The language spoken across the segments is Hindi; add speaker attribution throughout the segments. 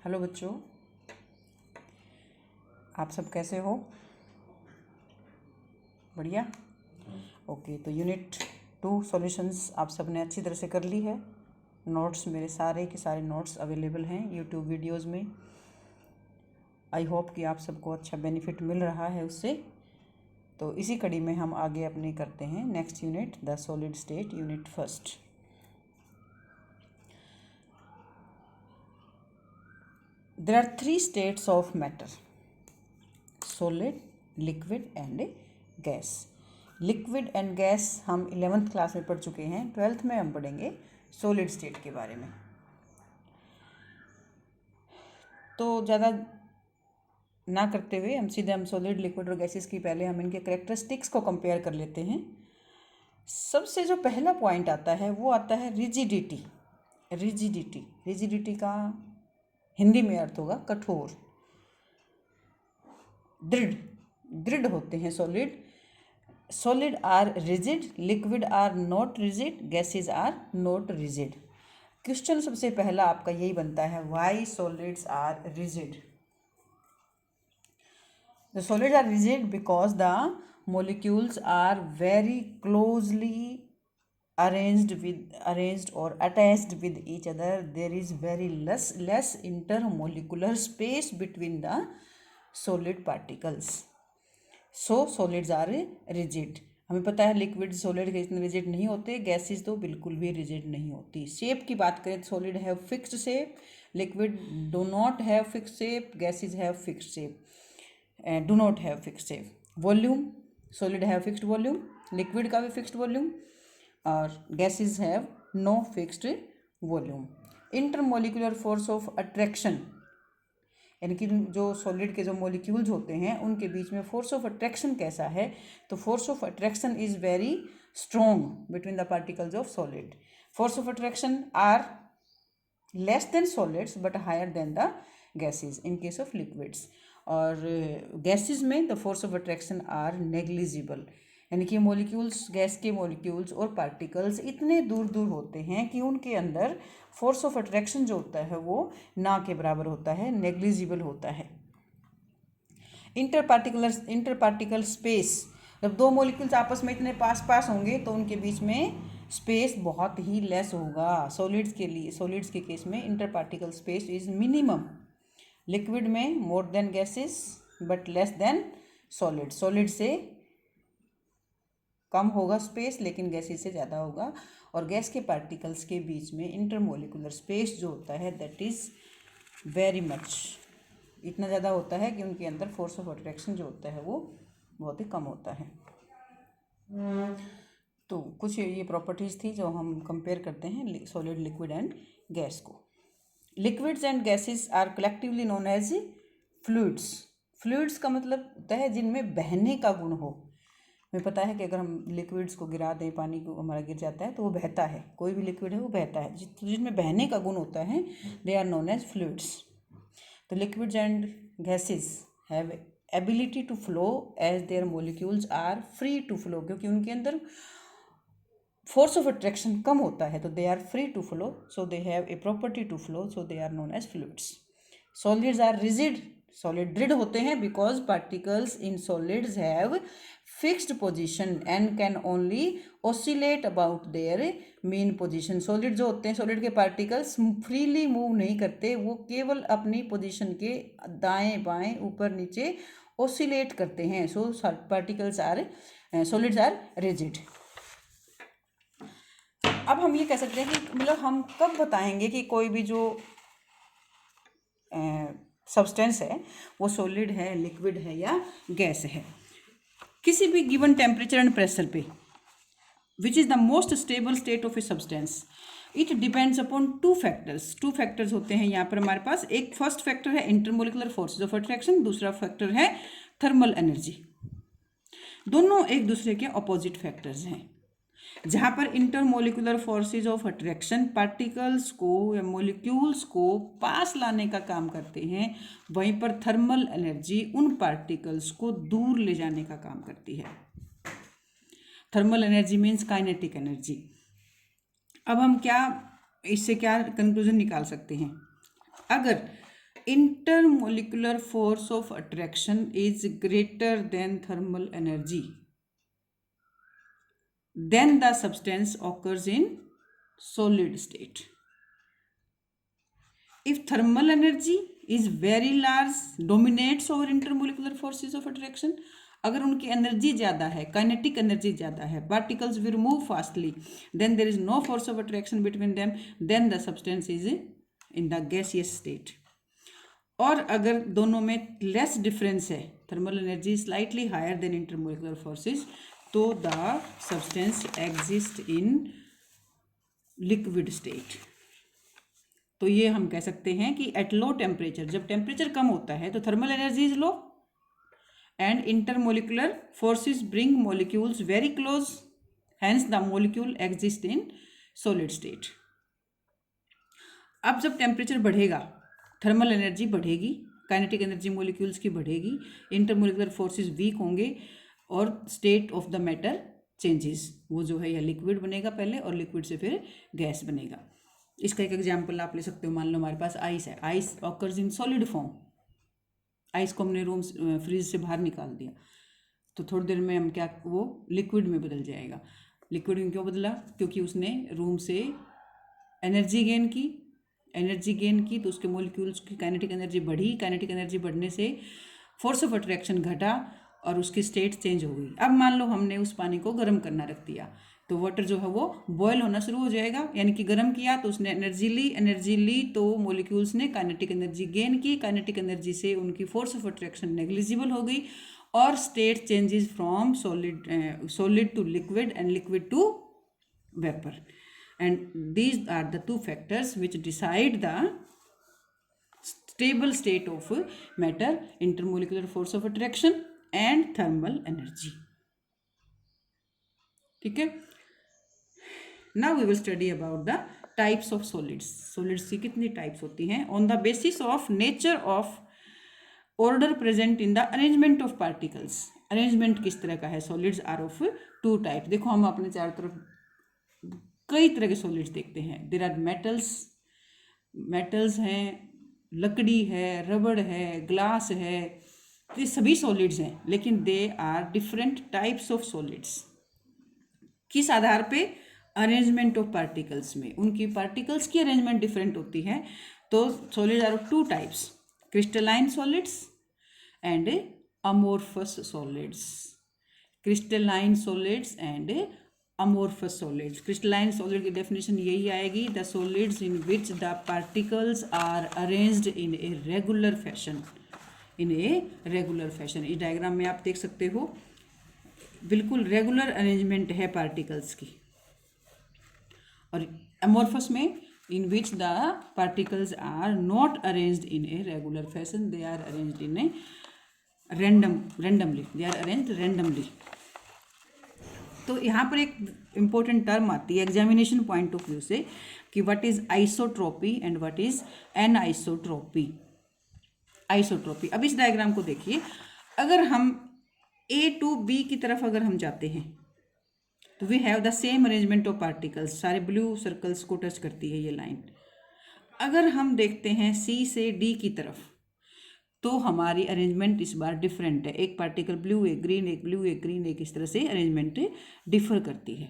Speaker 1: हेलो बच्चों, आप सब कैसे हो? बढ़िया। ओके, तो यूनिट 2 सॉल्यूशंस आप सब ने अच्छी तरह से कर ली है। नोट्स मेरे सारे के सारे नोट्स अवेलेबल हैं यूट्यूब वीडियोस में। आई होप कि आप सबको अच्छा बेनिफिट मिल रहा है उससे। तो इसी कड़ी में हम आगे अपने करते हैं next unit, the solid state, unit first. There are 3 states of matter: solid, liquid and gas. Liquid and gas हम 11th क्लास में पढ़ चुके हैं। 12th में हम पढ़ेंगे सॉलिड स्टेट के बारे में। तो ज़्यादा ना करते हुए हम सॉलिड, लिक्विड और गैसेस की पहले हम इनके कैरेक्टरिस्टिक्स को कंपेयर कर लेते हैं। सबसे जो पहला पॉइंट आता है वो आता है रिजिडिटी। रिजिडिटी का हिंदी में अर्थ होगा कठोर, दृढ़ होते हैं solid are rigid, liquid are not rigid, gases are not rigid. Question सबसे पहला आपका यही बनता है, why solids are rigid? The solids are rigid because the molecules are very closely arranged or attached with each other. There is very less intermolecular space between the solid particles. So solids are rigid. हमें पता है लिक्विड सॉलिड के इतने रिजिड नहीं होते, गैसेस तो बिल्कुल भी रिजिड नहीं होती। शेप की बात करें तो solid have fixed shape, liquid do not have fixed shape, gases have fixed shape, do not have fixed shape. Volume, solid have fixed volume, liquid का भी फिक्स्ड वॉल्यूम, और gases have no fixed volume. Intermolecular force of attraction, यानी कि जो सॉलिड के जो मॉलिक्यूल्स होते हैं उनके बीच में फोर्स ऑफ अट्रैक्शन कैसा है? तो force of attraction is very strong between the particles of solid. Force of attraction are less than solids but higher than the gases in case of liquids. और गैसेस में the force of attraction are negligible, यानी कि मॉलिक्यूल्स, गैस के मॉलिक्यूल्स और पार्टिकल्स इतने दूर दूर होते हैं कि उनके अंदर फोर्स ऑफ अट्रैक्शन जो होता है वो ना के बराबर होता है, नेग्लिजिबल होता है। इंटर पार्टिकल स्पेस, जब दो मॉलिक्यूल्स आपस में इतने पास पास होंगे तो उनके बीच में स्पेस बहुत ही लेस होगा। सॉलिड्स के केस में inter particle space is minimum, liquid में more than gases but less than solid से कम होगा स्पेस लेकिन गैसेस से ज़्यादा होगा। और गैस के पार्टिकल्स के बीच में इंटरमोलिकुलर स्पेस जो होता है दैट इज़ वेरी मच, इतना ज़्यादा होता है कि उनके अंदर फोर्स ऑफ अट्रैक्शन जो होता है वो बहुत ही कम होता है। तो कुछ ये प्रॉपर्टीज़ थी जो हम कंपेयर करते हैं सॉलिड, लिक्विड एंड गैस को। Liquids and gases are collectively known as fluids. Fluids का मतलब होता है जिनमें बहने का गुण हो। हमें पता है कि अगर हम लिक्विड्स को गिरा दें, पानी को हमारा गिर जाता है तो वो बहता है, कोई भी लिक्विड है वो बहता है, जिनमें बहने का गुण होता है they are known as fluids. तो liquids and gases have ability to flow as their molecules are free to flow, क्योंकि उनके अंदर फोर्स ऑफ अट्रैक्शन कम होता है तो they are free to flow, so they have a property to flow, so they are known as fluids. Solids are rigid, solid दृढ़ होते हैं because particles in solids have fixed position and can only oscillate about their mean position. Solid जो होते हैं, सॉलिड के पार्टिकल्स फ्रीली मूव नहीं करते, वो केवल अपनी पोजीशन के दाएं बाएं ऊपर नीचे ऑसिलेट करते हैं। So particles are, solids are rigid. अब हम ये कह सकते हैं कि मतलब हम कब बताएंगे कि कोई भी जो सब्सटेंस है वो सॉलिड है, लिक्विड है या गैस है। किसी भी गिवन टेम्परेचर एंड प्रेशर पे which is the most stable state of a substance, it depends upon two factors होते हैं यहाँ पर हमारे पास। एक फर्स्ट फैक्टर है इंटरमोलिकुलर फोर्सेज ऑफ अट्रैक्शन, दूसरा फैक्टर है थर्मल एनर्जी। दोनों एक दूसरे के अपोजिट फैक्टर्स हैं। जहाँ पर intermolecular forces of attraction particles को या मॉलिक्यूल्स को पास लाने का काम करते हैं, वहीं पर थर्मल एनर्जी उन पार्टिकल्स को दूर ले जाने का काम करती है। Thermal energy means kinetic energy. अब हम इससे क्या कंक्लूजन निकाल सकते हैं? अगर intermolecular force of attraction is greater than thermal energy, then the substance occurs in solid state. If thermal energy is very large, dominates over intermolecular forces of attraction, अगर उनकी एनर्जी ज़्यादा है, काइनेटिक एनर्जी ज़्यादा है, particles will move fastly, then there is no force of attraction between them, then the substance is in the gaseous state. और अगर दोनों में लेस डिफरेंस है, thermal energy slightly higher than intermolecular forces, तो the substance exist in liquid state. तो ये हम कह सकते हैं कि एट लो टेम्परेचर, जब टेम्परेचर कम होता है तो thermal energy is low and intermolecular forces bring molecules very close, hence the molecule exist in solid state. अब जब टेम्परेचर बढ़ेगा, थर्मल एनर्जी बढ़ेगी, काइनेटिक एनर्जी मॉलिक्यूल्स की बढ़ेगी, इंटरमोलिकुलर फोर्सेस वीक होंगे और state of the matter changes. वो जो है या लिक्विड बनेगा पहले और लिक्विड से फिर गैस बनेगा. इसका एक एग्जाम्पल आप ले सकते हो. मान लो हमारे पास आइस है, ice occurs in solid form. Ice को हमने रूम फ्रीज से बाहर निकाल दिया तो थोड़ी देर में हम क्या, वो लिक्विड में बदल जाएगा. लिक्विड में क्यों बदला? क्योंकि उसने रूम से एनर्जी गेन की. एनर्जी गेन की तो उसके मॉलिक्यूल्स की काइनेटिक एनर्जी बढ़ी. काइनेटिक एनर्जी बढ़ने से फोर्स ऑफ अट्रैक्शन घटा और उसकी स्टेट चेंज हो गई. अब मान लो हमने उस पानी को गर्म करना रख दिया तो वाटर जो है वो बॉयल होना शुरू हो जाएगा, यानी कि गर्म किया तो उसने एनर्जी ली तो मॉलिक्यूल्स ने काइनेटिक एनर्जी गेन की. काइनेटिक एनर्जी से उनकी फोर्स ऑफ अट्रैक्शन नेग्लिजिबल हो गई और state changes from solid to liquid and liquid to vapour. And these are the two factors which decide the stable state of matter: intermolecular force of attraction and thermal energy. ठीक है. Now we will study about the types of solids. Solids की कितनी types होती हैं? On the basis of nature of order present in the arrangement of particles. Arrangement किस तरह का है? Solids are of two types. देखो हम अपने चारों तरफ कई तरह के सॉलिड्स देखते हैं. देर आर मेटल्स हैं, लकड़ी है, रबड़ है, ग्लास है, ये सभी सॉलिड्स हैं. लेकिन they are different types of solids. किस आधार पे? अरेंजमेंट ऑफ पार्टिकल्स में. उनकी पार्टिकल्स की अरेंजमेंट डिफरेंट होती है. तो solids are of two types: crystalline solids and amorphous solids. Crystalline solids and amorphous solids. Crystalline solid की definition यही आएगी: the solids in which the particles are arranged in a regular fashion. in a regular fashion. इस डायग्राम में आप देख सकते हो बिल्कुल रेगुलर अरेंजमेंट है पार्टिकल्स की. और amorphous में in which the particles are not arranged in a regular fashion, they are arranged in a randomly. They are arranged randomly. तो यहाँ पर एक इम्पोर्टेंट टर्म आती है एग्जामिनेशन पॉइंट ऑफ व्यू से कि what is isotropy and what is anisotropy. Isotropy. अब इस डायग्राम को देखिए. अगर हम ए टू बी की तरफ अगर हम जाते हैं तो we have the same arrangement of particles. सारे ब्लू सर्कल्स को टच करती है ये लाइन. अगर हम देखते हैं सी से डी की तरफ तो हमारी अरेंजमेंट इस बार डिफरेंट है. एक पार्टिकल ब्लू, एक ग्रीन, एक ब्लू, एक ग्रीन, एक इस तरह से अरेंजमेंट डिफर करती है.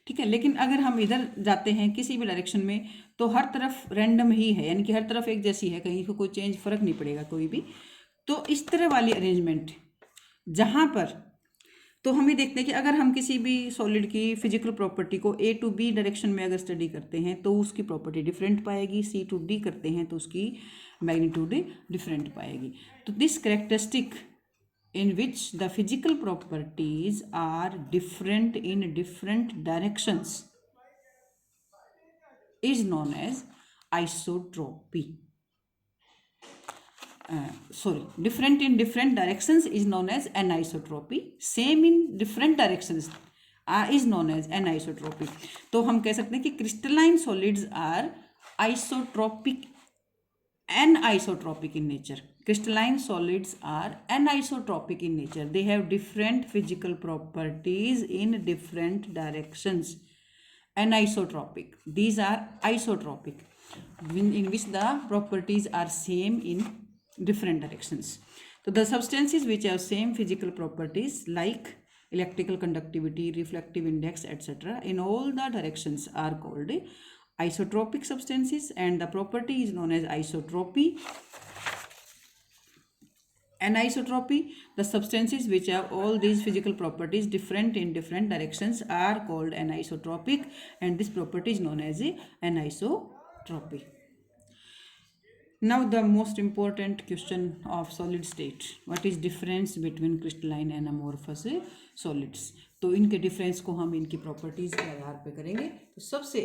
Speaker 1: ठीक है. लेकिन अगर हम इधर जाते हैं किसी भी डायरेक्शन में तो हर तरफ रैंडम ही है, यानी कि हर तरफ एक जैसी है, कहीं को कोई चेंज फर्क नहीं पड़ेगा कोई भी. तो इस तरह वाली अरेंजमेंट जहाँ पर, तो हम ये देखते हैं कि अगर हम किसी भी सॉलिड की फिजिकल प्रॉपर्टी को ए टू बी डायरेक्शन में अगर स्टडी करते हैं तो उसकी प्रॉपर्टी डिफरेंट पाएगी. सी टू डी करते हैं तो उसकी मैग्नीट्यूड डिफरेंट पाएगी. तो this characteristic in which the physical properties are different in different directions is known as isotropy. Different in different directions is known as anisotropy. Same in different directions is known as anisotropy. तो हम कह सकते हैं कि crystalline solids are isotropic and isotropic in nature. Crystalline solids are anisotropic in nature. They have different physical properties in different directions. Anisotropic. These are isotropic. in which the properties are same in different directions. So the substances which have same physical properties like electrical conductivity, reflective index, etc., in all the directions are called isotropic substances, and the property is known as isotropy. Anisotropy, the substances which have all these physical properties different in different directions are called anisotropic, and this property is known as anisotropy. Now the most important question of solid state, what is difference between crystalline and amorphous solids? तो इनके डिफरेंस को हम इनकी प्रॉपर्टीज के आधार पे करेंगे। तो सबसे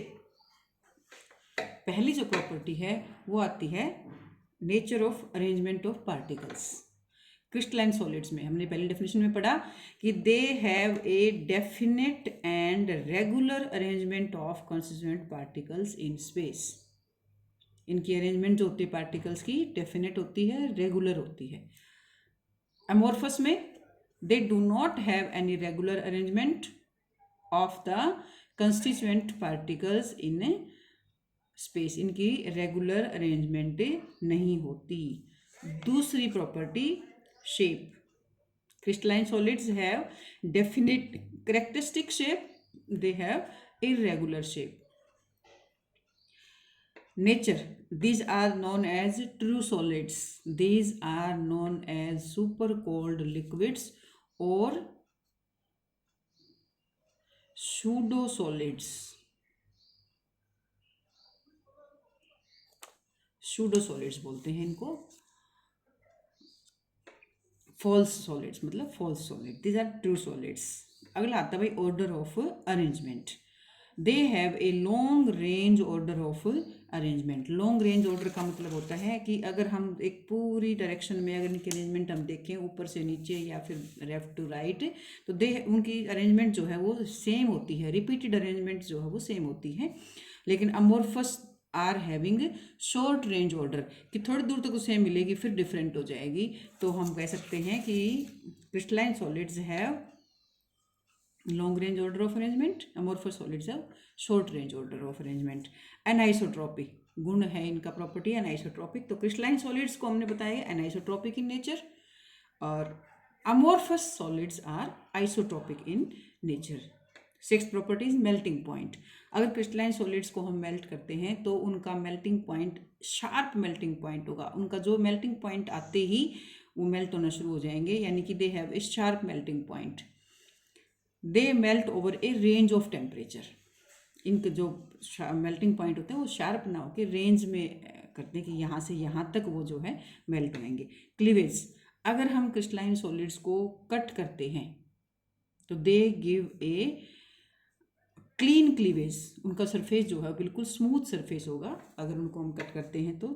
Speaker 1: पहली जो प्रॉपर्टी है वो आती है nature of arrangement of particles. Crystalline solids में हमने पहले डेफिनेशन में पढ़ा कि दे have a definite and regular arrangement of constituent particles in space. इनकी अरेंजमेंट जो होती है पार्टिकल्स की डेफिनेट होती है, रेगुलर होती है। अमोर्फस में they do not have any regular arrangement of the constituent particles in space, इनकी रेगुलर अरेंजमेंट नहीं होती। दूसरी property shape, crystalline solids have definite characteristic shape, they have irregular shape. Nature, these are known as true solids, these are known as super cold liquids or pseudo solids. pseudo solids बोलते हैं इनको, फॉल्स सॉलिड्स मतलब false solid, these are true solids. अगला आता है भाई order of arrangement, they have a long range order of arrangement. Long range order का मतलब होता है कि अगर हम एक पूरी डायरेक्शन में अगर इनकी अरेंजमेंट हम देखें ऊपर से नीचे या फिर लेफ्ट टू राइट, तो उनकी अरेंजमेंट जो है वो सेम होती है, रिपीटेड अरेंजमेंट जो है वो सेम होती है। लेकिन amorphous are having short range order, कि थोड़ी दूर तक उसे मिलेगी फिर डिफरेंट हो जाएगी। तो हम कह सकते हैं कि crystalline solids have long range order of arrangement, amorphous solids have short range order of arrangement. Anisotropy गुण है इनका, प्रॉपर्टी एनाइसोट्रॉपिक। तो क्रिस्टलाइन सॉलिड्स को हमने बताया एनाइसोट्रॉपिक इन नेचर, और amorphous solids are isotropic in nature. Sixth property is melting point. अगर क्रिस्टलाइन सॉलिड्स को हम मेल्ट करते हैं तो उनका melting point sharp melting point होगा, उनका जो मेल्टिंग पॉइंट आते ही वो मेल्ट होना शुरू हो जाएंगे, यानी कि दे have A sharp melting point. They melt over A range of temperature, इनके जो मेल्टिंग पॉइंट होते हैं वो शार्प ना हो के रेंज में करते हैं कि यहाँ से यहाँ तक वो जो है मेल्ट होएंगे। क्लीवेज, अगर हम क्रिस्टलाइन सॉलिड्स को कट करते हैं तो they give a clean cleavage, उनका सरफेस जो है बिल्कुल स्मूथ सरफेस होगा अगर उनको हम कट करते हैं तो।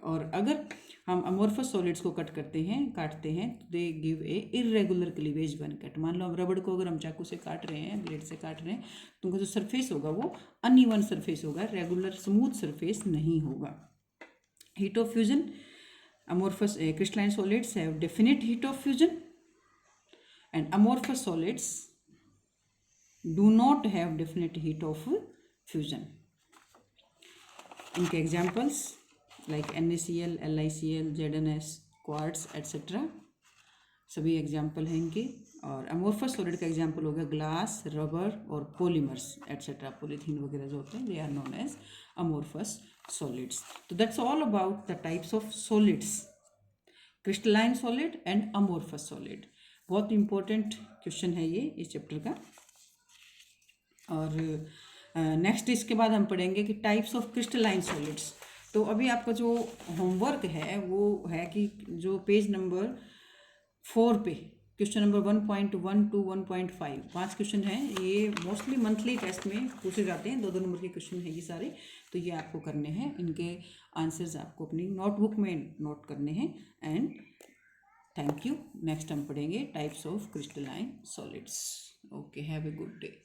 Speaker 1: और अगर हम अमोर्फस सॉलिड्स को कट करते हैं काटते हैं तो they give a irregular cleavage one cut. मान लो हम रबड़ को अगर हम चाकू से काट रहे हैं, ब्लेड से काट रहे हैं, तो उनका जो सरफेस होगा वो अनइवन सरफेस होगा, रेगुलर स्मूथ सरफेस नहीं होगा। Heat of fusion, amorphous crystalline solids have definite heat of fusion and amorphous solids do not have definite heat of fusion. इनके examples like NaCl, LiCl, ZnS, quartz etcetera सभी एग्जाम्पल हैं इनके। और अमोर्फस सॉलिड का एग्जाम्पल हो गया ग्लास, रबर और पॉलीमर्स एट्सेट्रा, पॉलीथीन वगैरह जो होते हैं, they are known as amorphous solids. तो that's all about the types of solids, crystalline solid and amorphous solid. बहुत इंपॉर्टेंट क्वेश्चन है ये इस चैप्टर का। और नेक्स्ट इसके बाद हम पढ़ेंगे कि टाइप्स ऑफ क्रिस्टलाइन सॉलिड्स। तो अभी आपका जो होमवर्क है वो है कि जो पेज नंबर 4 पे क्वेश्चन नंबर 1.1 to 1.5 5 क्वेश्चन हैं, ये मोस्टली मंथली टेस्ट में पूछे जाते हैं, 2-2 नंबर के क्वेश्चन हैं ये सारे। तो ये आपको करने हैं, इनके आंसर्स आपको अपनी नोटबुक में नोट करने हैं। And thank you. नेक्स्ट हम पढ़ेंगे types of crystalline solids. Okay, have a good day.